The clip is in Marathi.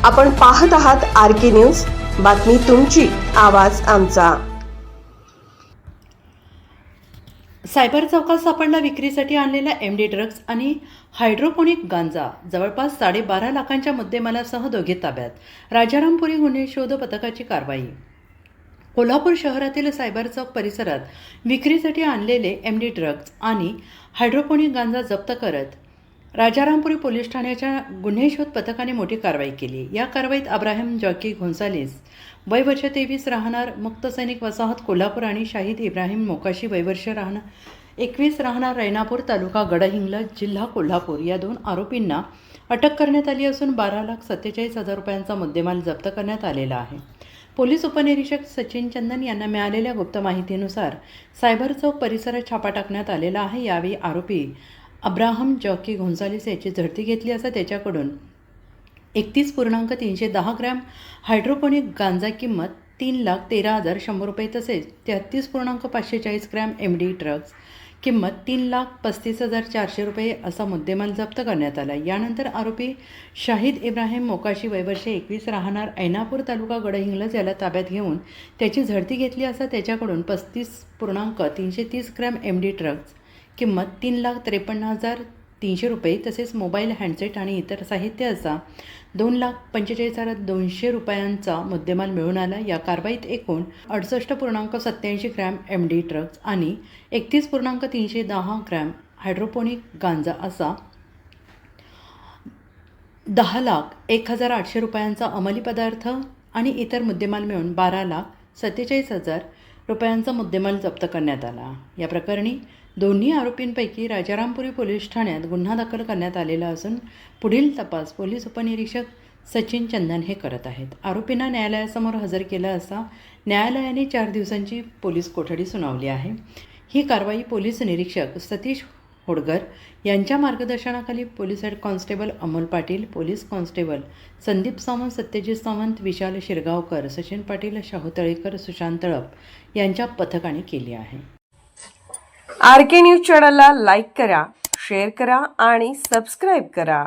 आपण पाहत आहात आरके न्यूज, बातमी तुमची, आवाज आमचा। सायबर चौकात सापडला विक्रीसाठी आणलेला एमडी ड्रग्ज आणि हायड्रोपोनिक गांजा। जवळपास 12.5 लाखांच्या मुद्देमालासह दोघे ताब्यात। राजारामपुरी गुन्हे शोध पथकाची कारवाई। कोल्हापूर शहरातील सायबर चौक परिसरात विक्रीसाठी आणलेले एमडी ड्रग्ज आणि हायड्रोपोनिक गांजा जप्त करत राजारामपुरी पोलीस ठाण्याच्या गुन्हे शोध पथकाने मोठी कारवाई केली। या कारवाईत अब्राहिम जॉकी गोन्सालेस वय वर्ष 23 राहणार मुक्त सैनिक वसाहत कोल्हापूर आणि शाहिद इब्राहिम मोकाशी वय वर्ष 21 राहणार रैनापूर तालुका गडहिंग्लज जिल्हा कोल्हापूर या 2 आरोपींना अटक करण्यात आली असून 12,47,000 रुपयांचा मुद्देमाल जप्त करण्यात आलेला आहे। पोलीस उपनिरीक्षक सचिन चंदन यांना मिळालेल्या गुप्त माहितीनुसार सायबर चौक परिसरात छापा टाकण्यात आलेला आहे। यावेळी आरोपी अब्राहम जॉकी गोन्सालेस याची झडती घेतली असता त्याच्याकडून 31.310 ग्रॅम हायड्रोपोनिक गांजा किंमत 3,13,100 रुपये तसेच 33.540 ग्रॅम एमडी ड्रग्ज किंमत 3,35,400 रुपये असा मुद्देमाल जप्त करण्यात आला। यानंतर आरोपी शाहिद इब्राहिम मोकाशी वय वर्ष 21 राहणार ऐनापूर तालुका गडहिंग्लज याला ताब्यात घेऊन त्याची झडती घेतली असता त्याच्याकडून 35.330 ग्रॅम एमडी ड्रग्ज किंमत 3,53,300 रुपये तसेच मोबाईल, हँडसेट आणि इतर साहित्य असा 2,45,200 रुपयांचा मुद्देमाल मिळून आला। या कारवाईत एकूण 68.87 ग्रॅम एमडी ड्रग्ज आणि 31.310 ग्रॅम हायड्रोपोनिक गांजा असा 10,01,800 रुपयांचा अंमली पदार्थ आणि इतर मुद्देमाल मिळून 12,47,000 रुपयांचा मुद्देमाल जप्त करण्यात आला। या प्रकरणी दोन्ही आरोपींपैकी राजारामपुरी पोलीस ठाण्यात गुन्हा दाखल करण्यात आलेला असून पुढील तपास पोलीस उपनिरीक्षक सचिन चंदन हे करत आहेत। आरोपींना न्यायालयासमोर हजर केलं असता न्यायालयाने 4 दिवसांची पोलीस कोठडी सुनावली आहे। ही कारवाई पोलीस निरीक्षक सतीश होडगर यांच्या मार्गदर्शनाखाली police head constable Amol Patil, police constable Sandeep Sawant, Satyajit Sawant, Vishal Shirgaonkar, Sachin Patil, Shahu Talekar, Sushant Talap यांच्या पथकाने केली आहे। आरके न्यूज चॅनलला लाईक करा, शेअर करा आणि सबस्क्राईब करा।